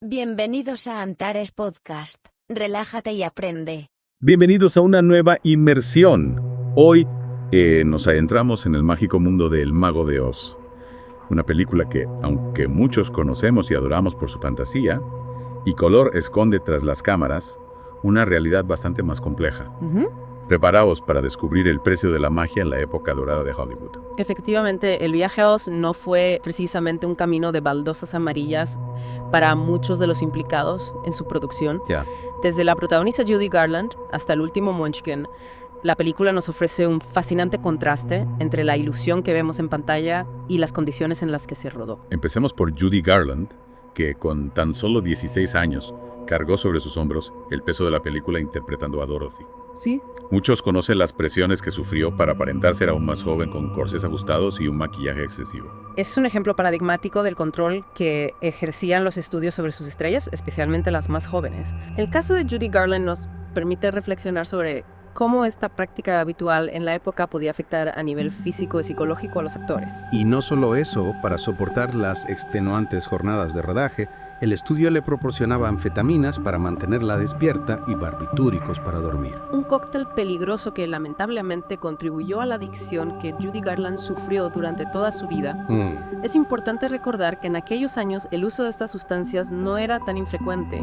Bienvenidos a Antares Podcast. Relájate y aprende. Bienvenidos a una nueva inmersión. Hoy nos adentramos en el mágico mundo de El Mago de Oz. Una película que, aunque muchos conocemos y adoramos por su fantasía y color, esconde tras las cámaras una realidad bastante más compleja. Preparaos para descubrir el precio de la magia en la época dorada de Hollywood. Efectivamente, el viaje a Oz no fue precisamente un camino de baldosas amarillas para muchos de los implicados en su producción. Desde la protagonista Judy Garland hasta el último Munchkin, la película nos ofrece un fascinante contraste entre la ilusión que vemos en pantalla y las condiciones en las que se rodó. Empecemos por Judy Garland, que con tan solo 16 años cargó sobre sus hombros el peso de la película interpretando a Dorothy. Sí. Muchos conocen las presiones que sufrió para aparentar ser aún más joven con corsés ajustados y un maquillaje excesivo. Es un ejemplo paradigmático del control que ejercían los estudios sobre sus estrellas, especialmente las más jóvenes. El caso de Judy Garland nos permite reflexionar sobre cómo esta práctica habitual en la época podía afectar a nivel físico y psicológico a los actores. Y no solo eso, para soportar las extenuantes jornadas de rodaje, el estudio le proporcionaba anfetaminas para mantenerla despierta y barbitúricos para dormir. Un cóctel peligroso que lamentablemente contribuyó a la adicción que Judy Garland sufrió durante toda su vida. Es importante recordar que en aquellos años el uso de estas sustancias no era tan infrecuente,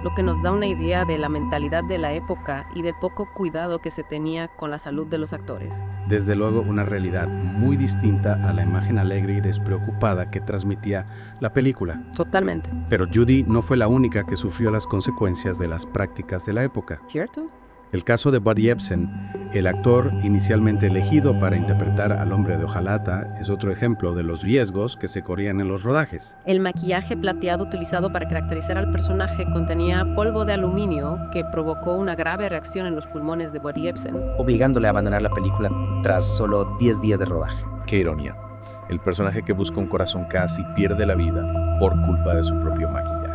lo que nos da una idea de la mentalidad de la época y del poco cuidado que se tenía con la salud de los actores. Desde luego, una realidad muy distinta a la imagen alegre y despreocupada que transmitía la película. Totalmente. Pero Judy no fue la única que sufrió las consecuencias de las prácticas de la época. ¿Cierto? El caso de Buddy Ebsen, el actor inicialmente elegido para interpretar al hombre de hojalata, es otro ejemplo de los riesgos que se corrían en los rodajes. El maquillaje plateado utilizado para caracterizar al personaje contenía polvo de aluminio que provocó una grave reacción en los pulmones de Buddy Ebsen, obligándole a abandonar la película tras solo 10 días de rodaje. Qué ironía. El personaje que busca un corazón casi pierde la vida por culpa de su propio maquillaje.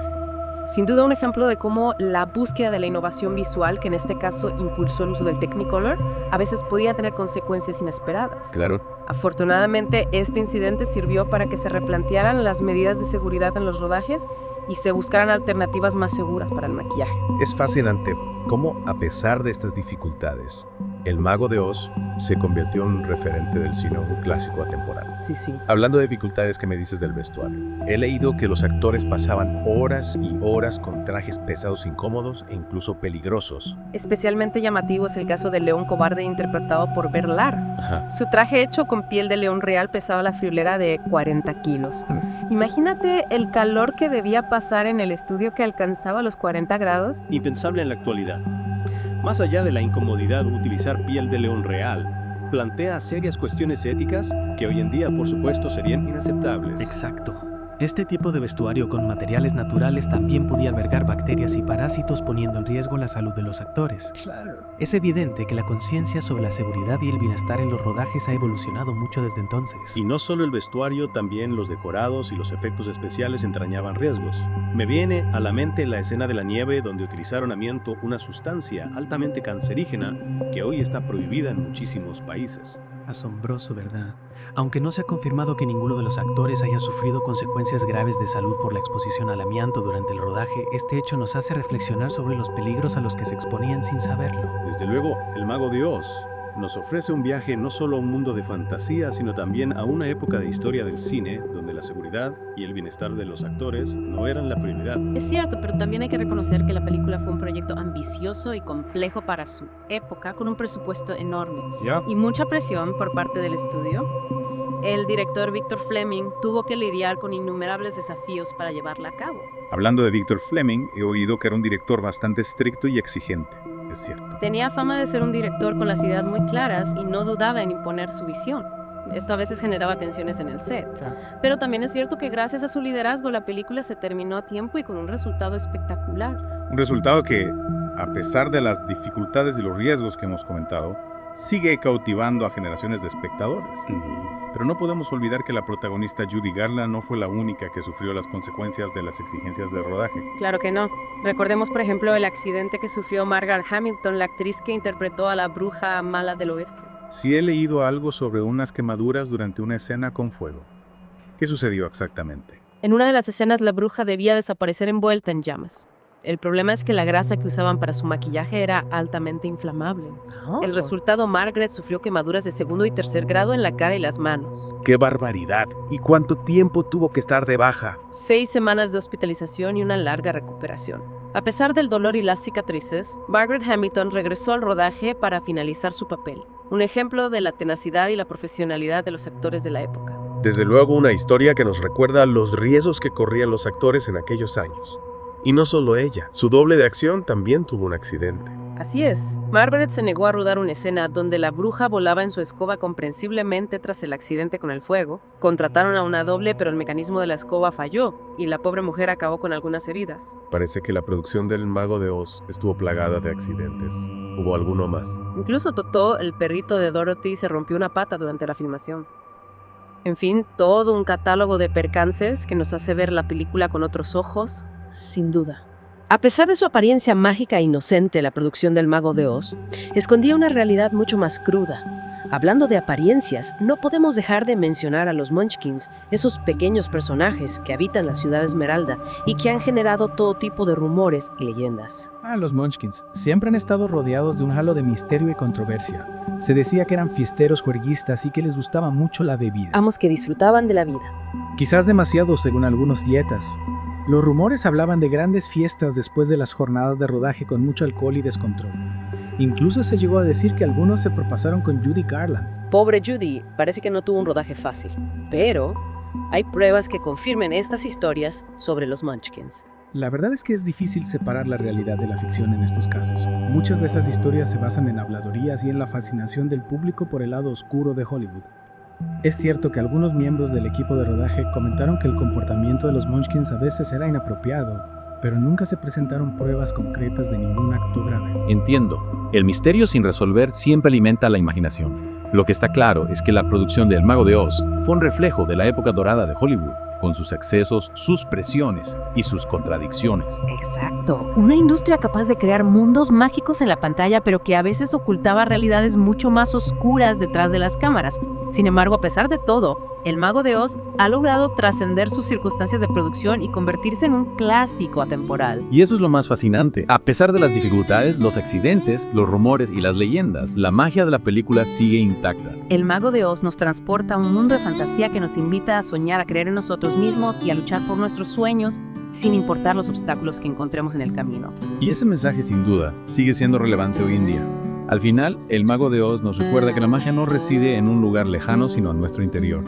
Sin duda un ejemplo de cómo la búsqueda de la innovación visual, que en este caso impulsó el uso del Technicolor, a veces podía tener consecuencias inesperadas. Claro. Afortunadamente, este incidente sirvió para que se replantearan las medidas de seguridad en los rodajes y se buscaran alternativas más seguras para el maquillaje. Es fascinante cómo, a pesar de estas dificultades, El Mago de Oz se convirtió en un referente del cine clásico atemporal. Sí. Hablando de dificultades que me dices del vestuario, he leído que los actores pasaban horas y horas con trajes pesados, incómodos e incluso peligrosos. Especialmente llamativo es el caso del león cobarde interpretado por Bernard. Su traje hecho con piel de león real pesaba la friolera de 40 kilos. Imagínate el calor que debía pasar en el estudio que alcanzaba los 40 grados. Impensable en la actualidad. Más allá de la incomodidad de utilizar piel de león real, plantea serias cuestiones éticas que hoy en día, por supuesto, serían inaceptables. Exacto. Este tipo de vestuario con materiales naturales también podía albergar bacterias y parásitos, poniendo en riesgo la salud de los actores. Es evidente que la conciencia sobre la seguridad y el bienestar en los rodajes ha evolucionado mucho desde entonces. Y no solo el vestuario, también los decorados y los efectos especiales entrañaban riesgos. Me viene a la mente la escena de la nieve donde utilizaron amianto, una sustancia altamente cancerígena que hoy está prohibida en muchísimos países. Asombroso, ¿verdad? Aunque no se ha confirmado que ninguno de los actores haya sufrido consecuencias graves de salud por la exposición al amianto durante el rodaje, este hecho nos hace reflexionar sobre los peligros a los que se exponían sin saberlo. Desde luego, El Mago de Oz nos ofrece un viaje no solo a un mundo de fantasía, sino también a una época de historia del cine, donde la seguridad y el bienestar de los actores no eran la prioridad. Es cierto, pero también hay que reconocer que la película fue un proyecto ambicioso y complejo para su época, con un presupuesto enorme y mucha presión por parte del estudio. El director Victor Fleming tuvo que lidiar con innumerables desafíos para llevarla a cabo. Hablando de Victor Fleming, he oído que era un director bastante estricto y exigente. Es cierto. Tenía fama de ser un director con las ideas muy claras y no dudaba en imponer su visión. Esto a veces generaba tensiones en el set. Pero también es cierto que gracias a su liderazgo la película se terminó a tiempo y con un resultado espectacular. Un resultado que, a pesar de las dificultades y los riesgos que hemos comentado, sigue cautivando a generaciones de espectadores. Pero no podemos olvidar que la protagonista Judy Garland no fue la única que sufrió las consecuencias de las exigencias del rodaje. Claro que no. Recordemos, por ejemplo, el accidente que sufrió Margaret Hamilton, la actriz que interpretó a la bruja mala del oeste. Sí he leído algo sobre unas quemaduras durante una escena con fuego. ¿Qué sucedió exactamente? En una de las escenas, la bruja debía desaparecer envuelta en llamas. El problema es que la grasa que usaban para su maquillaje era altamente inflamable. El resultado, Margaret sufrió quemaduras de 2º y 3er grado en la cara y las manos. ¡Qué barbaridad! ¿Y cuánto tiempo tuvo que estar de baja? 6 semanas de hospitalización y una larga recuperación. A pesar del dolor y las cicatrices, Margaret Hamilton regresó al rodaje para finalizar su papel. Un ejemplo de la tenacidad y la profesionalidad de los actores de la época. Desde luego una historia que nos recuerda los riesgos que corrían los actores en aquellos años. Y no solo ella, su doble de acción también tuvo un accidente. Así es, Margaret se negó a rodar una escena donde la bruja volaba en su escoba comprensiblemente tras el accidente con el fuego. Contrataron a una doble, pero el mecanismo de la escoba falló y la pobre mujer acabó con algunas heridas. Parece que la producción del Mago de Oz estuvo plagada de accidentes. ¿Hubo alguno más? Incluso Totó, el perrito de Dorothy, se rompió una pata durante la filmación. En fin, todo un catálogo de percances que nos hace ver la película con otros ojos. Sin duda. A pesar de su apariencia mágica e inocente, la producción del Mago de Oz escondía una realidad mucho más cruda. Hablando de apariencias, no podemos dejar de mencionar a los Munchkins, esos pequeños personajes que habitan la ciudad Esmeralda y que han generado todo tipo de rumores y leyendas. Los Munchkins siempre han estado rodeados de un halo de misterio y controversia. Se decía que eran fiesteros juerguistas y que les gustaba mucho la bebida. Amos que disfrutaban de la vida. Quizás demasiado según algunos dietas. Los rumores hablaban de grandes fiestas después de las jornadas de rodaje con mucho alcohol y descontrol. Incluso se llegó a decir que algunos se propasaron con Judy Garland. Pobre Judy, parece que no tuvo un rodaje fácil. Pero hay pruebas que confirmen estas historias sobre los Munchkins. La verdad es que es difícil separar la realidad de la ficción en estos casos. Muchas de esas historias se basan en habladurías y en la fascinación del público por el lado oscuro de Hollywood. Es cierto que algunos miembros del equipo de rodaje comentaron que el comportamiento de los Munchkins a veces era inapropiado, pero nunca se presentaron pruebas concretas de ningún acto grave. Entiendo. El misterio sin resolver siempre alimenta la imaginación. Lo que está claro es que la producción del Mago de Oz fue un reflejo de la época dorada de Hollywood, con sus excesos, sus presiones y sus contradicciones. Exacto. Una industria capaz de crear mundos mágicos en la pantalla, pero que a veces ocultaba realidades mucho más oscuras detrás de las cámaras. Sin embargo, a pesar de todo, El Mago de Oz ha logrado trascender sus circunstancias de producción y convertirse en un clásico atemporal. Y eso es lo más fascinante. A pesar de las dificultades, los accidentes, los rumores y las leyendas, la magia de la película sigue intacta. El Mago de Oz nos transporta a un mundo de fantasía que nos invita a soñar, a creer en nosotros mismos y a luchar por nuestros sueños, sin importar los obstáculos que encontremos en el camino. Y ese mensaje, sin duda, sigue siendo relevante hoy en día. Al final, El Mago de Oz nos recuerda que la magia no reside en un lugar lejano, sino en nuestro interior.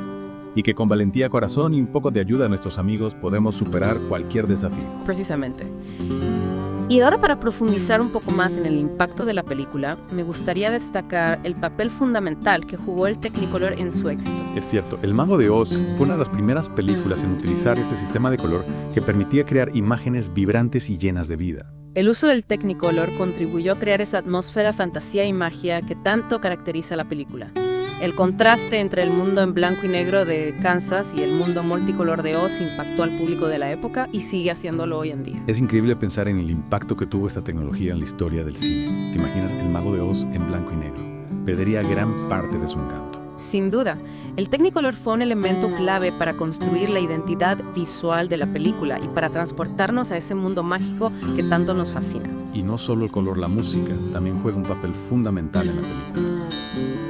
Y que con valentía, corazón y un poco de ayuda de nuestros amigos podemos superar cualquier desafío. Precisamente. Y ahora, para profundizar un poco más en el impacto de la película, me gustaría destacar el papel fundamental que jugó el Technicolor en su éxito. Es cierto, El Mago de Oz fue una de las primeras películas en utilizar este sistema de color que permitía crear imágenes vibrantes y llenas de vida. El uso del Technicolor contribuyó a crear esa atmósfera, fantasía y magia que tanto caracteriza la película. El contraste entre el mundo en blanco y negro de Kansas y el mundo multicolor de Oz impactó al público de la época y sigue haciéndolo hoy en día. Es increíble pensar en el impacto que tuvo esta tecnología en la historia del cine. ¿Te imaginas El Mago de Oz en blanco y negro? Perdería gran parte de su encanto. Sin duda, el Technicolor fue un elemento clave para construir la identidad visual de la película y para transportarnos a ese mundo mágico que tanto nos fascina. Y no solo el color, la música también juega un papel fundamental en la película.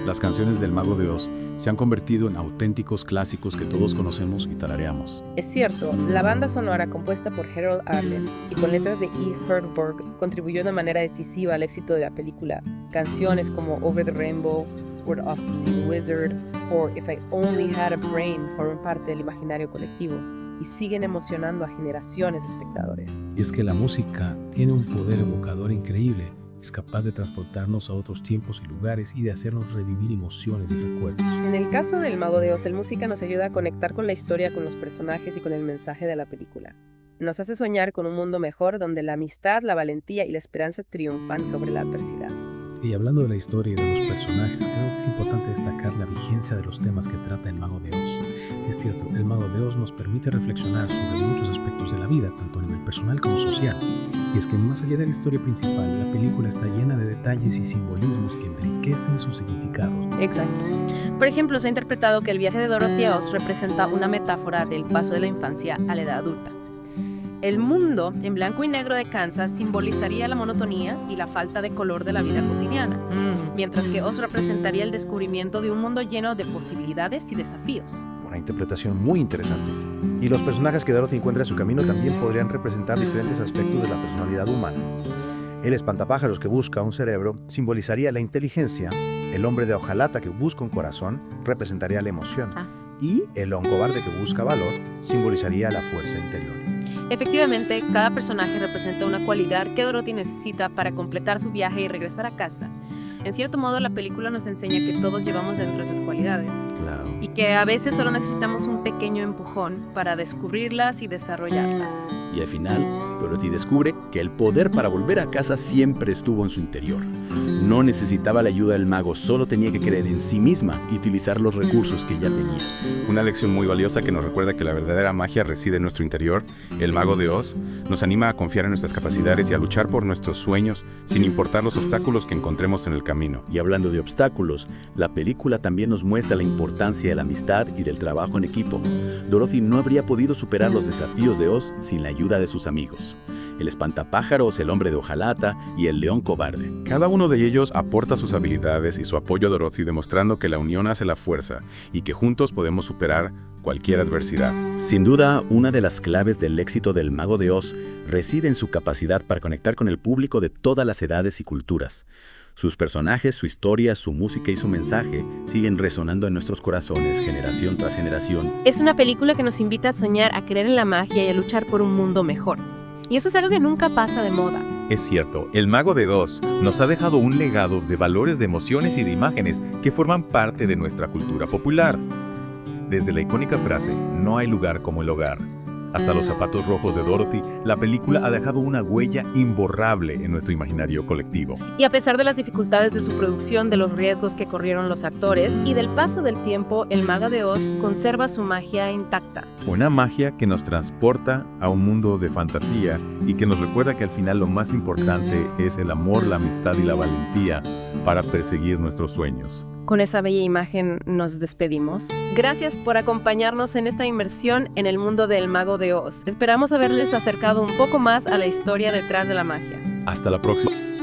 Las canciones del Mago de Oz se han convertido en auténticos clásicos que todos conocemos y tarareamos. Es cierto, la banda sonora compuesta por Harold Arlen y con letras de E. Herberg contribuyó de manera decisiva al éxito de la película. Canciones como Over the Rainbow, Word of the Sea Wizard o If I Only Had a Brain forman parte del imaginario colectivo y siguen emocionando a generaciones de espectadores. Y es que la música tiene un poder evocador increíble. Es capaz de transportarnos a otros tiempos y lugares y de hacernos revivir emociones y recuerdos. En el caso del Mago de Oz, la música nos ayuda a conectar con la historia, con los personajes y con el mensaje de la película. Nos hace soñar con un mundo mejor donde la amistad, la valentía y la esperanza triunfan sobre la adversidad. Y hablando de la historia y de los personajes, creo que es importante destacar la vigencia de los temas que trata El Mago de Oz. Es cierto, El Mago de Oz nos permite reflexionar sobre muchos aspectos de la vida, tanto a nivel personal como social. Y es que más allá de la historia principal, la película está llena de detalles y simbolismos que enriquecen sus significados. Exacto. Por ejemplo, se ha interpretado que el viaje de Dorothy a Oz representa una metáfora del paso de la infancia a la edad adulta. El mundo en blanco y negro de Kansas simbolizaría la monotonía y la falta de color de la vida cotidiana, mientras que Oz representaría el descubrimiento de un mundo lleno de posibilidades y desafíos. Una interpretación muy interesante. Y los personajes que Dorothy encuentra en su camino también podrían representar diferentes aspectos de la personalidad humana. El espantapájaros que busca un cerebro simbolizaría la inteligencia, el hombre de hojalata que busca un corazón representaría la emoción, y el longobarde que busca valor simbolizaría la fuerza interior. Efectivamente, cada personaje representa una cualidad que Dorothy necesita para completar su viaje y regresar a casa. En cierto modo, la película nos enseña que todos llevamos dentro esas cualidades. Claro. Y que a veces solo necesitamos un pequeño empujón para descubrirlas y desarrollarlas. Y al final, Dorothy descubre que el poder para volver a casa siempre estuvo en su interior. No necesitaba la ayuda del mago, solo tenía que creer en sí misma y utilizar los recursos que ya tenía. Una lección muy valiosa que nos recuerda que la verdadera magia reside en nuestro interior. El Mago de Oz nos anima a confiar en nuestras capacidades y a luchar por nuestros sueños, sin importar los obstáculos que encontremos en el camino. Y hablando de obstáculos, la película también nos muestra la importancia de la amistad y del trabajo en equipo. Dorothy no habría podido superar los desafíos de Oz sin la ayuda de sus amigos. El espantapájaros, el hombre de hojalata y el león cobarde. Cada uno de ellos aporta sus habilidades y su apoyo a Dorothy, demostrando que la unión hace la fuerza y que juntos podemos superar cualquier adversidad. Sin duda, una de las claves del éxito del Mago de Oz reside en su capacidad para conectar con el público de todas las edades y culturas. Sus personajes, su historia, su música y su mensaje siguen resonando en nuestros corazones generación tras generación. Es una película que nos invita a soñar, a creer en la magia y a luchar por un mundo mejor. Y eso es algo que nunca pasa de moda. Es cierto, el Mago de Oz nos ha dejado un legado de valores, de emociones y de imágenes que forman parte de nuestra cultura popular. Desde la icónica frase, no hay lugar como el hogar, hasta los zapatos rojos de Dorothy, la película ha dejado una huella imborrable en nuestro imaginario colectivo. Y a pesar de las dificultades de su producción, de los riesgos que corrieron los actores y del paso del tiempo, el Mago de Oz conserva su magia intacta. Una magia que nos transporta a un mundo de fantasía y que nos recuerda que al final lo más importante es el amor, la amistad y la valentía para perseguir nuestros sueños. Con esa bella imagen nos despedimos. Gracias por acompañarnos en esta inmersión en el mundo del Mago de Oz. Esperamos haberles acercado un poco más a la historia detrás de la magia. Hasta la próxima.